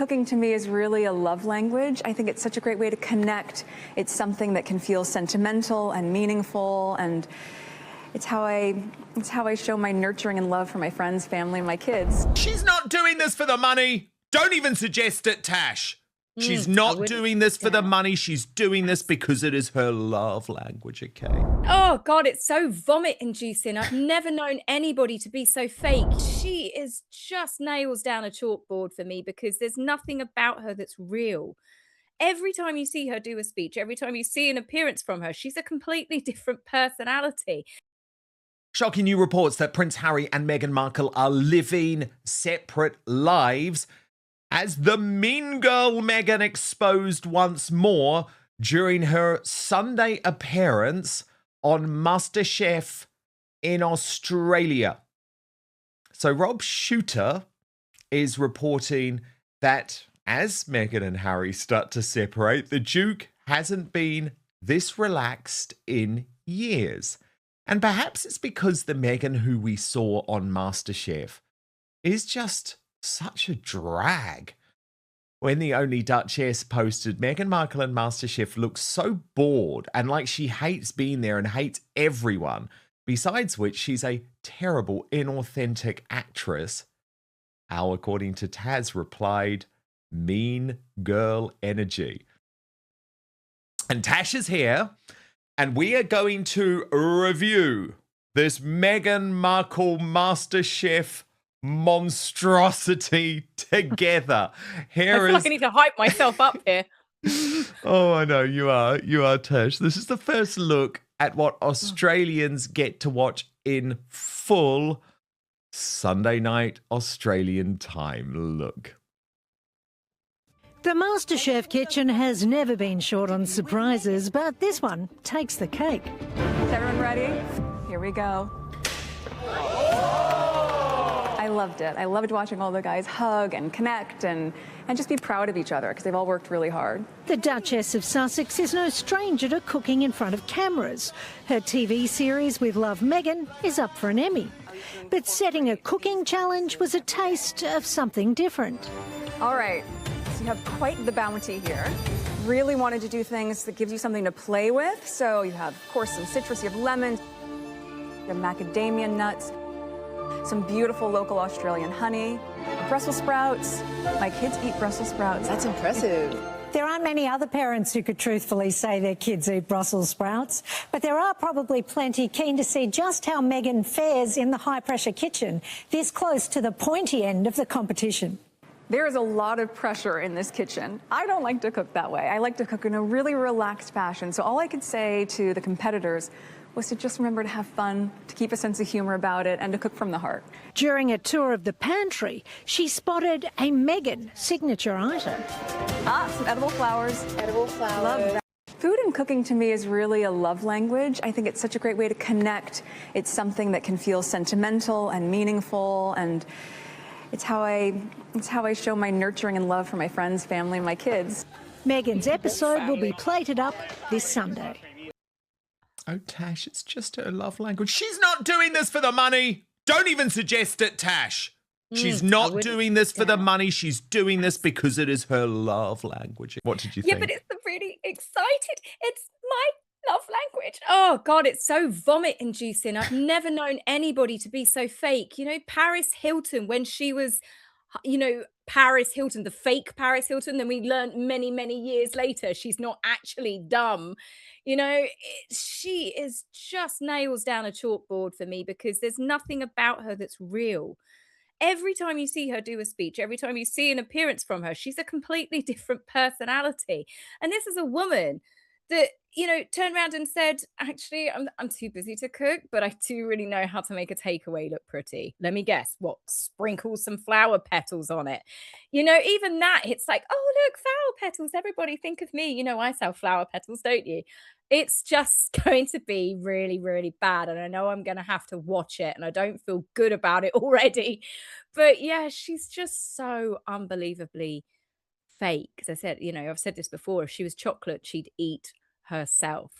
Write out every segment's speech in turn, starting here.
and cooking to me is really a love language. I think it's such a great way to connect. It's something that can feel sentimental and meaningful, and it's how I show my nurturing and love for my friends, family, and my kids. She's not doing this for the money. Don't even suggest it, Tash. She's not doing this for the money. She's doing this because it is her love language, okay? Oh, God, it's so vomit-inducing. I've never known anybody to be so fake. She is just nails down a chalkboard for me because there's nothing about her that's real. Every time you see her do a speech, every time you see an appearance from her, she's a completely different personality. Shocking new reports that Prince Harry and Meghan Markle are living separate lives as the mean girl Meghan exposed once more during her Sunday appearance on MasterChef in Australia. So Rob Shooter is reporting that as Meghan and Harry start to separate, the Duke hasn't been this relaxed in years. And perhaps it's because the Meghan who we saw on MasterChef is just such a drag. When the only Duchess posted, Meghan Markle and MasterChef looks so bored and like she hates being there and hates everyone, besides which she's a terrible, inauthentic actress. Al, according to Taz, replied, mean girl energy. And Tash is here, and we are going to review this Meghan Markle MasterChef monstrosity together. I feel like I need to hype myself up here. Oh, I know you are, Tash. This is the first look at what Australians get to watch in full Sunday night Australian time. Look. The MasterChef kitchen has never been short on surprises, but this one takes the cake. Is everyone ready? Here we go. I loved it. I loved watching all the guys hug and connect and just be proud of each other because they've all worked really hard. The Duchess of Sussex is no stranger to cooking in front of cameras. Her TV series with Love Meghan is up for an Emmy. But setting a cooking challenge was a taste of something different. All right, so you have quite the bounty here. Really wanted to do things that gives you something to play with. So you have, of course, some citrus, you have lemon, you have macadamia nuts, some beautiful local Australian honey, Brussels sprouts. My kids eat Brussels sprouts. That's impressive. There aren't many other parents who could truthfully say their kids eat Brussels sprouts, but there are probably plenty keen to see just how Meghan fares in the high-pressure kitchen, this close to the pointy end of the competition. There is a lot of pressure in this kitchen. I don't like to cook that way. I like to cook in a really relaxed fashion. So all I could say to the competitors was to just remember to have fun, to keep a sense of humor about it, and to cook from the heart. During a tour of the pantry, she spotted a Meghan signature item. Some edible flowers. Edible flowers. Love that. Food and cooking to me is really a love language. I think it's such a great way to connect. It's something that can feel sentimental and meaningful, and it's how I show my nurturing and love for my friends, family, and my kids. Meghan's episode will be plated up this Sunday. Oh, Tash, it's just her love language. She's not doing this for the money. Don't even suggest it, Tash. She's not doing this for the money. She's doing this because it is her love language. What did you think? Yeah, but it's really excited. It's my love language. Oh, God, it's so vomit-inducing. I've never known anybody to be so fake. You know, Paris Hilton, when she was, Paris Hilton, the fake Paris Hilton, then we learned many, many years later she's not actually dumb. She is just nails down a chalkboard for me because there's nothing about her that's real. Every time you see her do a speech, every time you see an appearance from her, she's a completely different personality. And this is a woman that, turned around and said, actually, I'm too busy to cook, but I do really know how to make a takeaway look pretty. Let me guess, what? Sprinkle some flower petals on it. Even that, it's like, oh, look, flower petals. Everybody think of me. I sell flower petals, don't you? It's just going to be really, really bad. And I know I'm going to have to watch it and I don't feel good about it already. But yeah, she's just so unbelievably fake. As I said, I've said this before, if she was chocolate, she'd eat herself.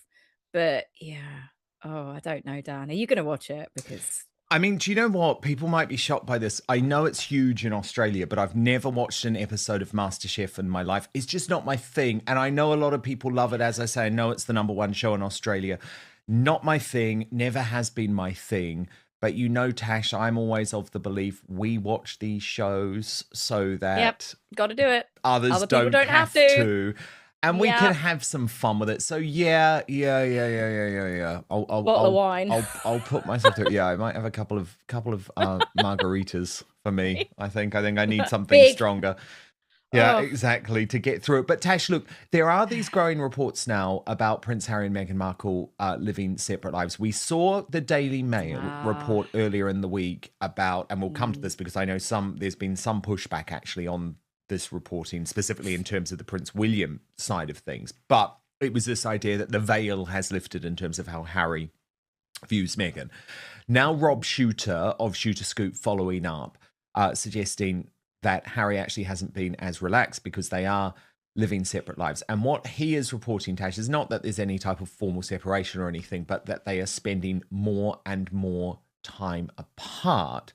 But yeah, oh, I don't know, Dan. Are you going to watch it? Because I mean, do you know what? People might be shocked by this. I know it's huge in Australia, but I've never watched an episode of MasterChef in my life. It's just not my thing. And I know a lot of people love it. As I say, I know it's the #1 show in Australia. Not my thing, never has been my thing. But you know, Tash, I'm always of the belief we watch these shows so that Got to do it. others Other people don't have have to. to. And we can Yep. have some fun with it. So yeah. I'll Bottle of wine. I'll put myself through. Yeah, I might have a couple of margaritas for me. I think I need something Big. stronger. Yeah, Oh. exactly, to get through it. But Tash, look, there are these growing reports now about Prince Harry and Meghan Markle living separate lives. We saw the Daily Mail report earlier in the week about, and we'll come to this because I know there's been some pushback actually on this reporting, specifically in terms of the Prince William side of things. But it was this idea that the veil has lifted in terms of how Harry views Meghan. Now Rob Shooter of Shooter Scoop following up, suggesting that Harry actually hasn't been as relaxed because they are living separate lives. And what he is reporting, Tash, is not that there's any type of formal separation or anything, but that they are spending more and more time apart,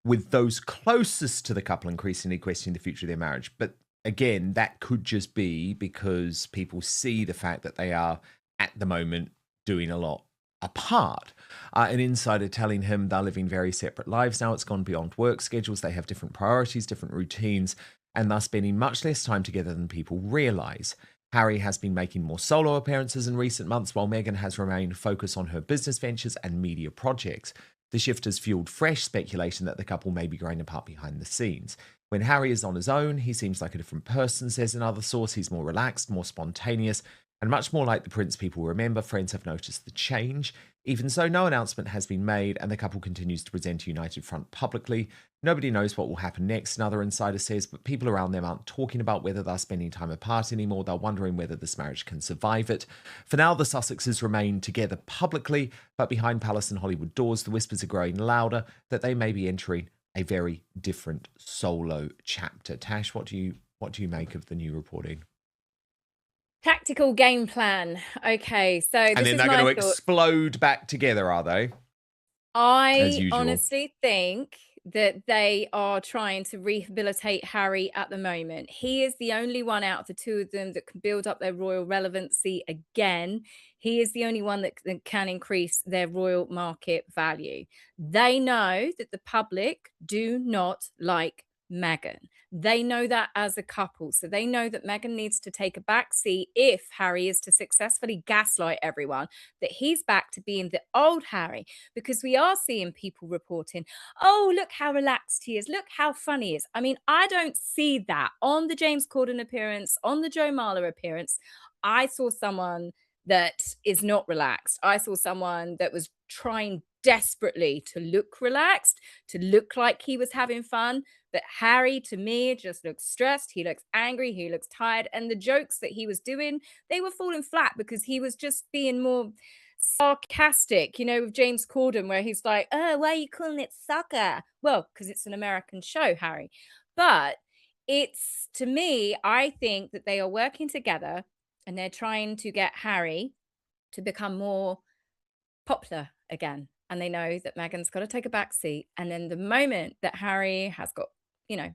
with those closest to the couple increasingly questioning the future of their marriage. But again, that could just be because people see the fact that they are, at the moment, doing a lot apart. An insider telling him they're living very separate lives now. It's gone beyond work schedules. They have different priorities, different routines, and they're spending much less time together than people realize. Harry has been making more solo appearances in recent months, while Meghan has remained focused on her business ventures and media projects. The shift has fueled fresh speculation that the couple may be growing apart behind the scenes. When Harry is on his own, he seems like a different person, says another source. He's more relaxed, more spontaneous, and much more like the prince people remember. Friends have noticed the change. Even so, no announcement has been made, and the couple continues to present a united front publicly. Nobody knows what will happen next, another insider says, but people around them aren't talking about whether they're spending time apart anymore. They're wondering whether this marriage can survive it. For now, the Sussexes remain together publicly, but behind palace and Hollywood doors, the whispers are growing louder that they may be entering a very different solo chapter. Tash, what do you make of the new reporting? Tactical game plan. Okay, so this And then is they're my going to thought. explode back together, are they? As I usual. honestly think that they are trying to rehabilitate Harry at the moment. He is the only one out of the two of them that can build up their royal relevancy again. He is the only one that can increase their royal market value. They know that the public do not like Meghan. They know that as a couple. So they know that Meghan needs to take a back seat if Harry is to successfully gaslight everyone, that he's back to being the old Harry, because we are seeing people reporting, oh, look how relaxed he is. Look how funny he is. I mean, I don't see that on the James Corden appearance, on the Joe Marler appearance. I saw someone that is not relaxed. I saw someone that was trying desperately to look relaxed, to look like he was having fun. But Harry, to me, just looks stressed. He looks angry. He looks tired. And the jokes that he was doing, they were falling flat because he was just being more sarcastic, with James Corden, where he's like, oh, why are you calling it soccer? Well, because it's an American show, Harry. But to me, I think that they are working together and they're trying to get Harry to become more popular again. And they know that Meghan's got to take a back seat. And then the moment that Harry has got,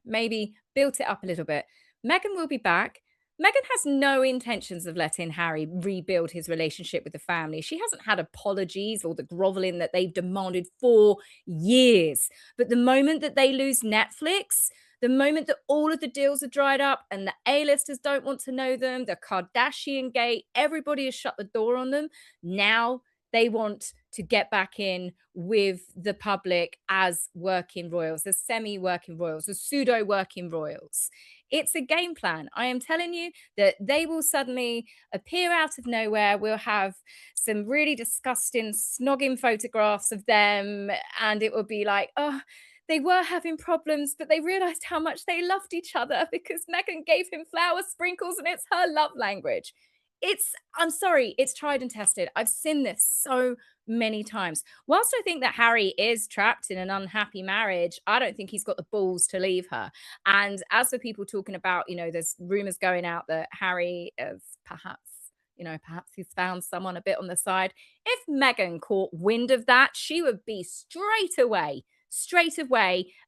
maybe built it up a little bit, Meghan will be back. Meghan has no intentions of letting Harry rebuild his relationship with the family. She hasn't had apologies or the groveling that they've demanded for years. But the moment that they lose Netflix, the moment that all of the deals are dried up and the A-listers don't want to know them, the Kardashian gate, everybody has shut the door on them. Now they want to get back in with the public as working royals, as semi-working royals, as pseudo-working royals. It's a game plan. I am telling you that they will suddenly appear out of nowhere. We'll have some really disgusting snogging photographs of them, and it will be like, oh, they were having problems, but they realized how much they loved each other because Meghan gave him flower sprinkles and it's her love language. I'm sorry, it's tried and tested. I've seen this so many times. Whilst I think that Harry is trapped in an unhappy marriage, I don't think he's got the balls to leave her. And as for people talking about, there's rumors going out that Harry is perhaps perhaps he's found someone a bit on the side. If Meghan caught wind of that, she would be straight away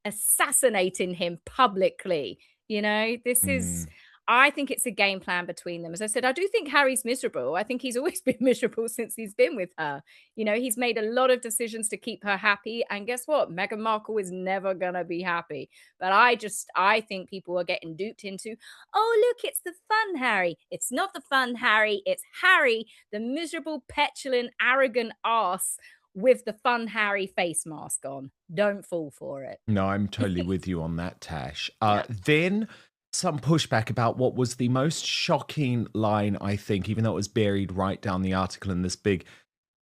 assassinating him publicly. This is, Mm. I think it's a game plan between them. As I said, I do think Harry's miserable. I think he's always been miserable since he's been with her. He's made a lot of decisions to keep her happy. And guess what? Meghan Markle is never going to be happy. But I think people are getting duped into, oh, look, it's the fun Harry. It's not the fun Harry. It's Harry, the miserable, petulant, arrogant ass with the fun Harry face mask on. Don't fall for it. No, I'm totally with you on that, Tash. Yeah. Then some pushback about what was the most shocking line, I think, even though it was buried right down the article in this big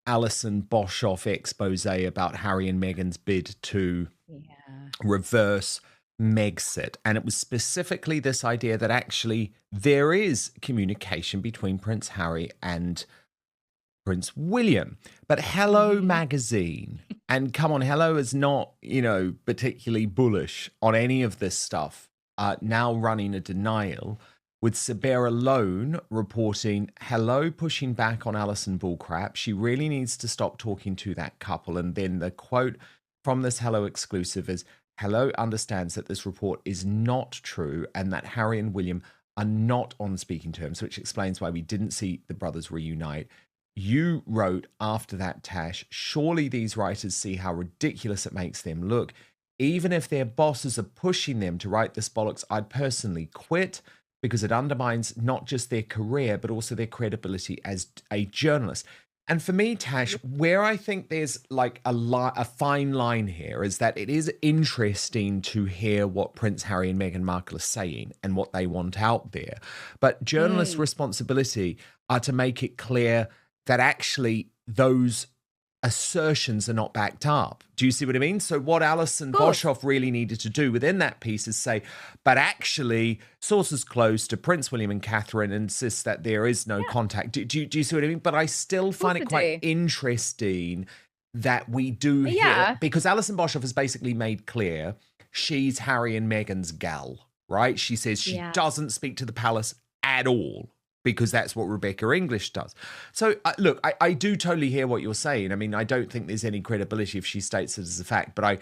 Alison Boshoff expose about Harry and Meghan's bid to Yeah. reverse Megxit. And it was specifically this idea that actually there is communication between Prince Harry and Prince William. But Hello magazine, and come on, Hello is not, particularly bullish on any of this stuff, now running a denial, with Sabera Lone reporting Hello pushing back on Alison bullcrap. She really needs to stop talking to that couple. And then the quote from this Hello exclusive is, Hello understands that this report is not true and that Harry and William are not on speaking terms, which explains why we didn't see the brothers reunite. You wrote after that, Tash, surely these writers see how ridiculous it makes them look. Even if their bosses are pushing them to write this bollocks, I'd personally quit because it undermines not just their career, but also their credibility as a journalist. And for me, Tash, where I think there's like a fine line here is that it is interesting to hear what Prince Harry and Meghan Markle are saying and what they want out there. But journalists' responsibility are to make it clear that actually those assertions are not backed up. Do you see what I mean? So what Alison Boshoff really needed to do within that piece is say, but actually sources close to Prince William and Catherine insist that there is no contact. Do you see what I mean? But I still find it quite interesting that we do hear, because Alison Boshoff has basically made clear she's Harry and Meghan's gal, right? She says she doesn't speak to the palace at all, because that's what Rebecca English does. So, look, I do totally hear what you're saying. I mean, I don't think there's any credibility if she states it as a fact, but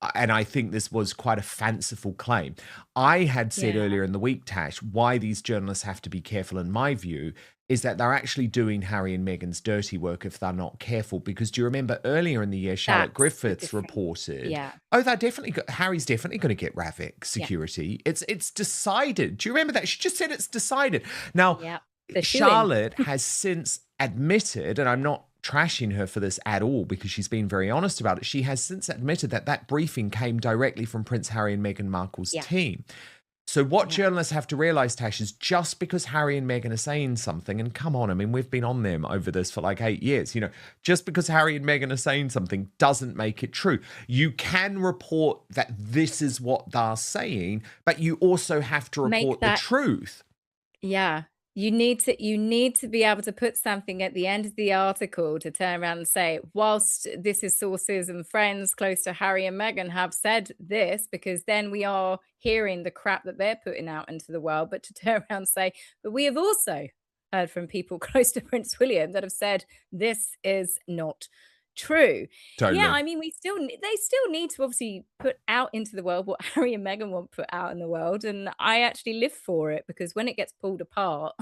I think this was quite a fanciful claim. I had said earlier in the week, Tash, why these journalists have to be careful, in my view, is that they're actually doing Harry and Meghan's dirty work if they're not careful. Because do you remember earlier in the year, Charlotte Griffiths reported, oh, Harry's definitely going to get Ravik security. It's decided. Do you remember that? She just said it's decided. Now, Charlotte has since admitted, and I'm not trashing her for this at all because she's been very honest about it. She has since admitted that that briefing came directly from Prince Harry and Meghan Markle's team. So what journalists have to realize, Tash, is just because Harry and Meghan are saying something, and come on, I mean, we've been on them over this for like 8 years, just because Harry and Meghan are saying something doesn't make it true. You can report that this is what they're saying, but you also have to report the truth. Yeah. You need to be able to put something at the end of the article to turn around and say, whilst this is sources and friends close to Harry and Meghan have said this, because then we are hearing the crap that they're putting out into the world. But to turn around and say, but we have also heard from people close to Prince William that have said this is not true. Totally. Yeah, I mean, they still need to obviously put out into the world what Harry and Meghan want put out in the world, and I actually live for it, because when it gets pulled apart,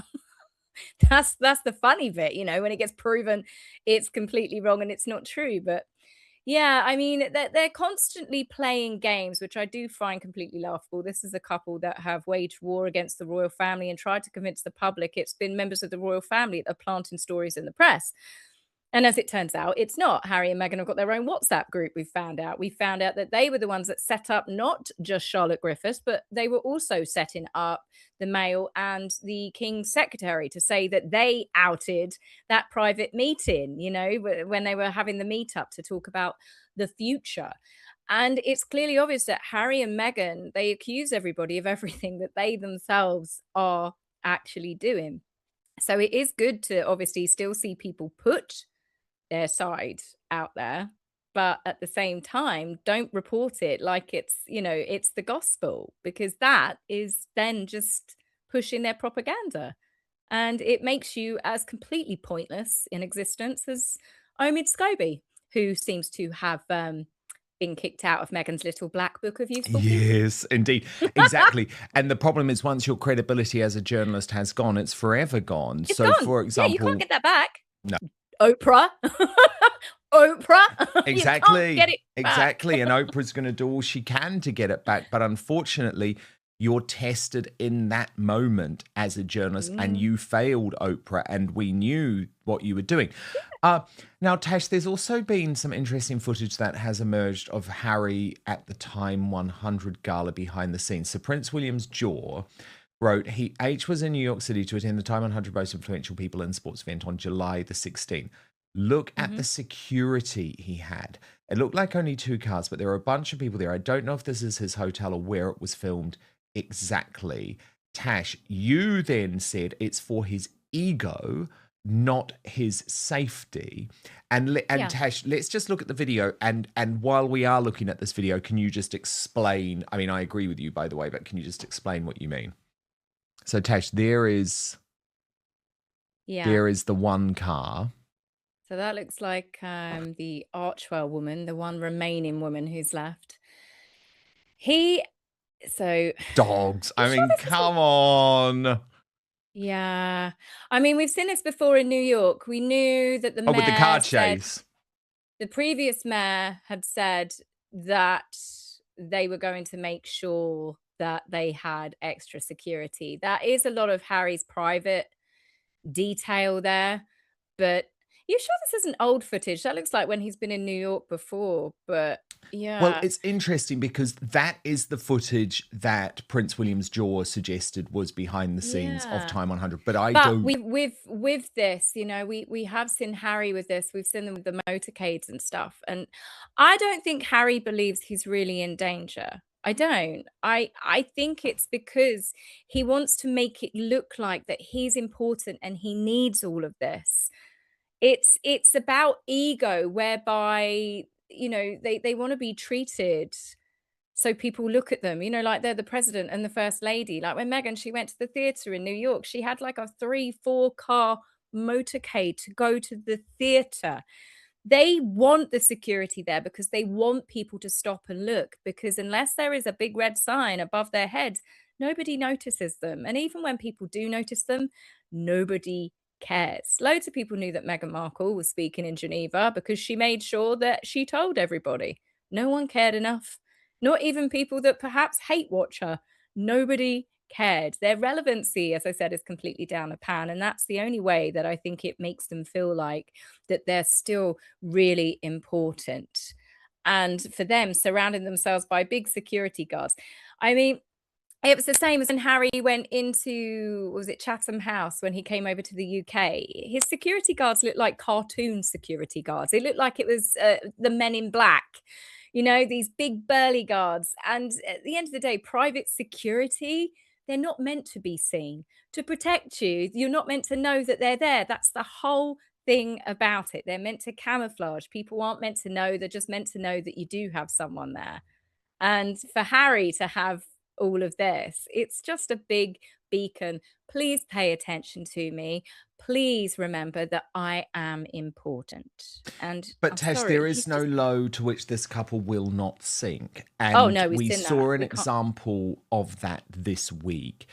that's the funny bit, when it gets proven it's completely wrong and it's not true. But yeah, I mean, they're constantly playing games, which I do find completely laughable. This is a couple that have waged war against the royal family and tried to convince the public it's been members of the royal family that are planting stories in the press. And as it turns out, it's not. Harry and Meghan have got their own WhatsApp group, we found out. We found out that they were the ones that set up not just Charlotte Griffiths, but they were also setting up the Mail and the King's secretary to say that they outed that private meeting, when they were having the meetup to talk about the future. And it's clearly obvious that Harry and Meghan, they accuse everybody of everything that they themselves are actually doing. So it is good to obviously still see people put their side out there, but at the same time, don't report it like it's the gospel, because that is then just pushing their propaganda. And it makes you as completely pointless in existence as Omid Scobie, who seems to have been kicked out of Meghan's little black book of useful people. Yes, indeed. Exactly. And the problem is once your credibility as a journalist has gone, it's forever gone. It's So, gone. for Yeah, you can't example, get that back. no, Oprah. Oprah. You can't get exactly. it back. Exactly. And Oprah's going to do all she can to get it back. But unfortunately, you're tested in that moment as a journalist and you failed, Oprah, and we knew what you were doing. Now, Tash, there's also been some interesting footage that has emerged of Harry at the Time 100 gala behind the scenes. So Prince William's jaw wrote, H was in New York City to attend the Time 100 Most Influential People in Sports event on July the 16th. Look at the security he had. It looked like only 2 cars, but there were a bunch of people there. I don't know if this is his hotel or where it was filmed exactly. Tash, you then said it's for his ego, not his safety. And Yeah. Tash, let's just look at the video. And while we are looking at this video, can you just explain? I mean, I agree with you, by the way, but can you just explain what you mean? So, Tash, there is the one car. So that looks like the Archwell woman, the one remaining woman who's left. Dogs. I You sure mean, this isn't- come on. Yeah. I mean, we've seen this before in New York. We knew that the Oh, with the car mayor said, chase. the previous mayor had said that they were going to make sure that they had extra security. That is a lot of Harry's private detail there, but you sure this isn't old footage? That looks like when he's been in New York before, but Well, yeah. it's interesting because that is the footage that Prince William's jaw suggested was behind the scenes of Yeah. Time 100. But I But don't. with this, you know, we have seen Harry with this. We've seen them with the motorcades and stuff. And I don't think Harry believes he's really in danger. I don't. I think it's because he wants to make it look like that he's important and he needs all of this. It's about ego, whereby, you know, they want to be treated so people look at them, you know, like they're the president and the first lady. Like when Meghan, she went to the theater in New York, she had like a 3-4 car motorcade to go to the theater. They want the security there because they want people to stop and look, because unless there is a big red sign above their heads, nobody notices them. And even when people do notice them, nobody cares. Loads of people knew that Meghan Markle was speaking in Geneva because she made sure that she told everybody. No one cared enough. Not even people that perhaps hate watch her. Nobody cared. Their relevancy, as I said, is completely down the pan. And that's the only way that I think it makes them feel like that they're still really important. And for them, surrounding themselves by big security guards. I mean, it was the same as when Harry went into, was it Chatham House when he came over to the UK? His security guards looked like cartoon security guards. It looked like it was the Men in Black, you know, these big burly guards. And at the end of the day, private security, they're not meant to be seen. To protect you, you're not meant to know that they're there. That's the whole thing about it. They're meant to camouflage. People aren't meant to know. They're just meant to know that you do have someone there. And for Harry to have all of this, it's just a big beacon. Please pay attention to me. Please remember that I am important. And But I'm Tash, sorry, there he's is no just- low to which this couple will not sink. Oh, And no, we've we seen that. saw an We can't- example of that this week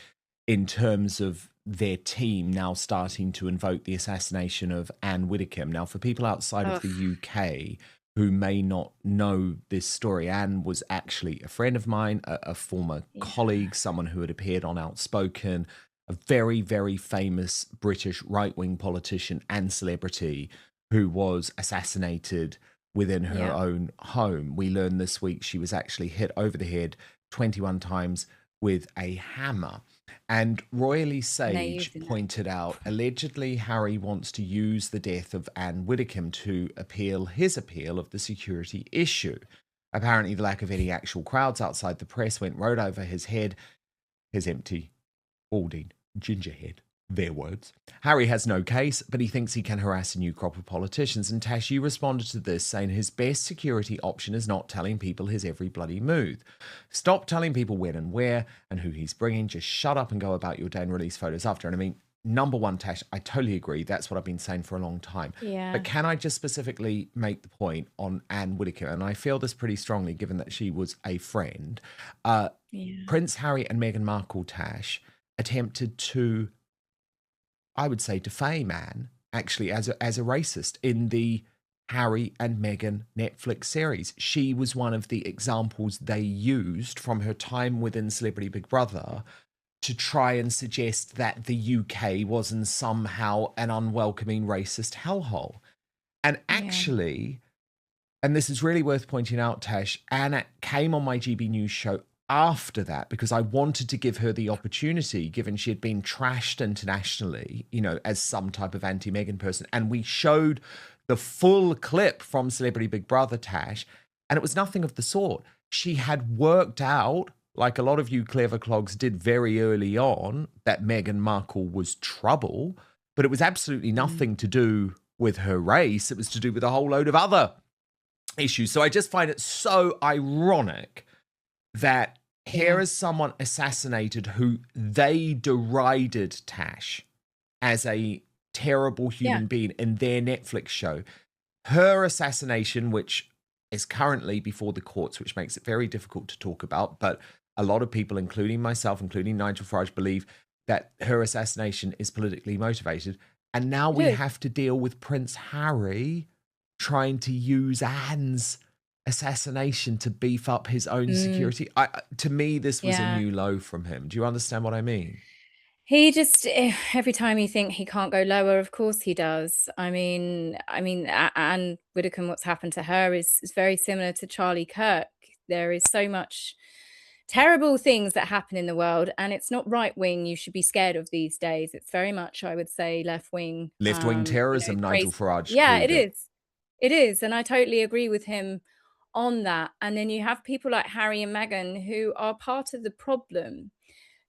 in terms of their team now starting to invoke the assassination of Anne Widdecombe. Now, for people outside of the UK who may not know this story, Anne was actually a friend of mine, a former colleague, someone who had appeared on Outspoken, a very, very famous British right-wing politician and celebrity who was assassinated within her own home. We learned this week she was actually hit over the head 21 times with a hammer. And Royally Sage pointed out, allegedly Harry wants to use the death of Anne Widdecombe to appeal his appeal of the security issue. Apparently the lack of any actual crowds outside the press went right over his head, his empty, balding ginger head. Their words. Harry has no case, but he thinks he can harass a new crop of politicians. And Tash, you responded to this saying his best security option is not telling people his every bloody move. Stop telling people when and where and who he's bringing. Just shut up and go about your day and release photos after. And I mean, number one, Tash, I totally agree. That's what I've been saying for a long time. Yeah. But can I just specifically make the point on Anne Whitaker? And I feel this pretty strongly, given that she was a friend. Yeah. Prince Harry and Meghan Markle, Tash, attempted to, I would say, defame Anne, actually, as a racist in the Harry and Meghan Netflix series. She was one of the examples they used from her time within Celebrity Big Brother to try and suggest that the UK wasn't somehow an unwelcoming racist hellhole. And actually, and this is really worth pointing out, Tash, Anna came on my GB News show after that because I wanted to give her the opportunity, given she had been trashed internationally, you know, as some type of anti-Meghan person. And we showed the full clip from Celebrity Big Brother, Tash, and it was nothing of the sort. She had worked out, like a lot of you clever clogs did very early on, that Meghan Markle was trouble, but it was absolutely nothing to do with her race. It was to do with a whole load of other issues. So I just find it so ironic that here is someone assassinated who they derided, Tash, as a terrible human being in their Netflix show. Her assassination, which is currently before the courts, which makes it very difficult to talk about, but a lot of people, including myself, including Nigel Farage, believe that her assassination is politically motivated. And now we have to deal with Prince Harry trying to use Anne's assassination to beef up his own security. To me, this was a new low from him. Do you understand what I mean? He just every time you think he can't go lower, of course he does. I mean, Anne Widdecombe, what's happened to her is very similar to Charlie Kirk. There is so much terrible things that happen in the world, and it's not right wing you should be scared of these days. It's very much, I would say, left wing. Left-wing terrorism, Nigel Farage. Yeah, it is. It is, and I totally agree with him on that. And then you have people like Harry and Meghan who are part of the problem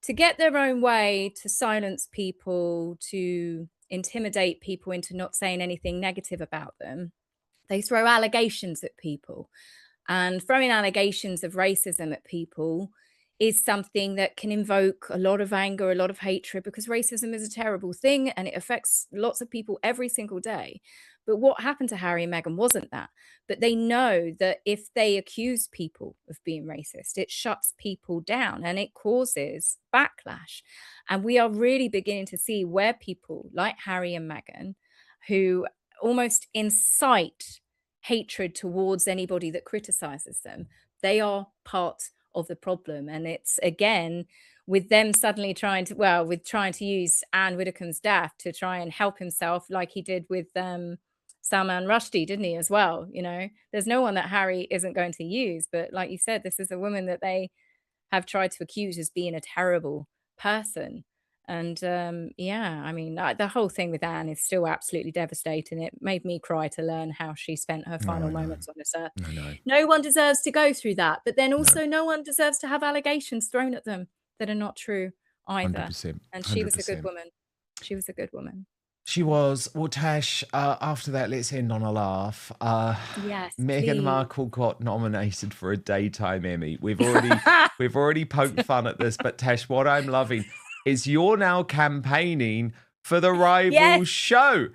to get their own way, to silence people, to intimidate people into not saying anything negative about them. They throw allegations at people. And throwing allegations of racism at people is something that can invoke a lot of anger, a lot of hatred, because racism is a terrible thing and it affects lots of people every single day. But what happened to Harry and Meghan wasn't that. But they know that if they accuse people of being racist, it shuts people down and it causes backlash. And we are really beginning to see where people like Harry and Meghan, who almost incite hatred towards anybody that criticizes them, they are part of the problem. And it's, again, with them suddenly trying to use Anne Widdecombe's death to try and help himself, like he did with Salman Rushdie, didn't he, as well? You know, there's no one that Harry isn't going to use, but like you said, this is a woman that they have tried to accuse as being a terrible person. And I mean, the whole thing with Anne is still absolutely devastating. It made me cry to learn how she spent her final moments on this earth. No one deserves to go through that, but then also no one deserves to have allegations thrown at them that are not true either. 100%. And she was a good woman. She was a good woman. She was. Well, Tash, after that, let's end on a laugh. Yes, Meghan please. Markle got nominated for a daytime Emmy. We've already poked fun at this, but Tash, what I'm loving is you're now campaigning for the rival show.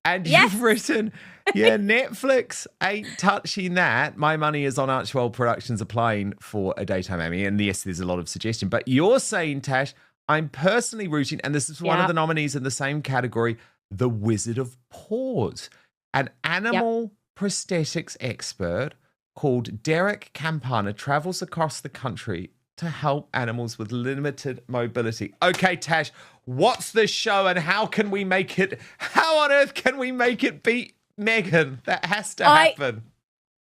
And you've written, Netflix ain't touching that. My money is on Archewell Productions applying for a daytime Emmy. And yes, there's a lot of suggestion. But you're saying, Tash, I'm personally rooting, and this is one of the nominees in the same category, The Wizard of Paws, an animal prosthetics expert called Derek Campana travels across the country to help animals with limited mobility. Okay, Tash, what's the show and how on earth can we make it beat Meghan? That has to happen.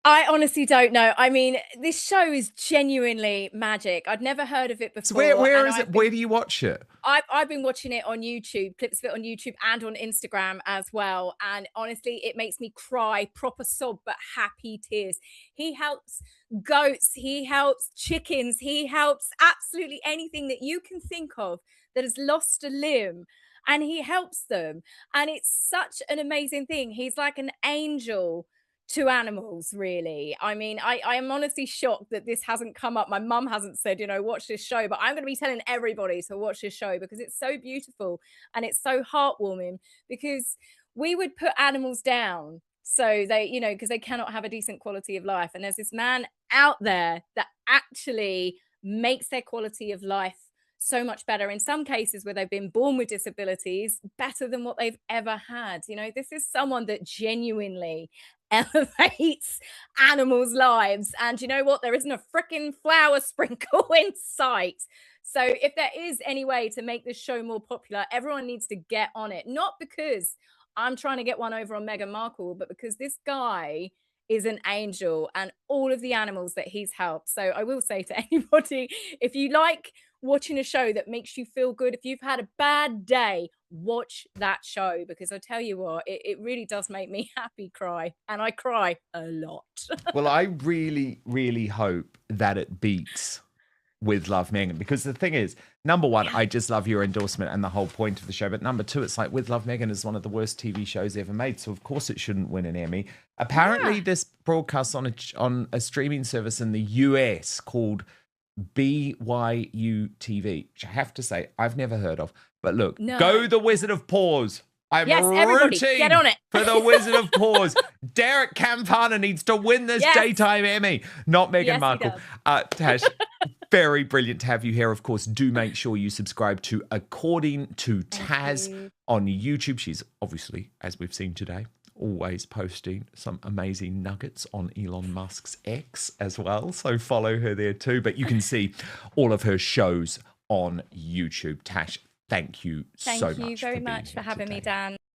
I honestly don't know. I mean, this show is genuinely magic. I'd never heard of it before. So where is it? Where do you watch it? I've been watching it on YouTube, clips of it on YouTube and on Instagram as well. And honestly, it makes me cry, proper sob, but happy tears. He helps goats, he helps chickens, he helps absolutely anything that you can think of that has lost a limb. And he helps them. And it's such an amazing thing. He's like an angel to animals, really. I mean, I am honestly shocked that this hasn't come up. My mum hasn't said, you know, watch this show, but I'm going to be telling everybody to watch this show because it's so beautiful and it's so heartwarming, because we would put animals down so they, you know, because they cannot have a decent quality of life. And there's this man out there that actually makes their quality of life so much better, in some cases where they've been born with disabilities, better than what they've ever had. You know, this is someone that genuinely elevates animals' lives. And you know what? There isn't a freaking flower sprinkle in sight. So if there is any way to make this show more popular, everyone needs to get on it. Not because I'm trying to get one over on Meghan Markle, but because this guy is an angel and all of the animals that he's helped. So I will say to anybody, if you like watching a show that makes you feel good, if you've had a bad day, watch that show, because I tell you what, it really does make me happy cry, and I cry a lot. Well, I really, really hope that it beats With Love Meghan, because the thing is, number one, I just love your endorsement and the whole point of the show, but number two, it's like With Love Meghan is one of the worst TV shows ever made, so of course it shouldn't win an Emmy. Apparently this broadcasts on a streaming service in the US called BYU TV, which I have to say I've never heard of, but look, go the Wizard of Paws. I'm everybody, get on it. for the Wizard of Paws. Derek Campana needs to win this daytime Emmy, not Meghan Markle. Tash, very brilliant to have you here. Of course, do make sure you subscribe to According to Taz on YouTube. She's obviously, as we've seen today, always posting some amazing nuggets on Elon Musk's X as well. So follow her there too. But you can see all of her shows on YouTube. Tash, thank you so much. Thank you very much for having me, Dan.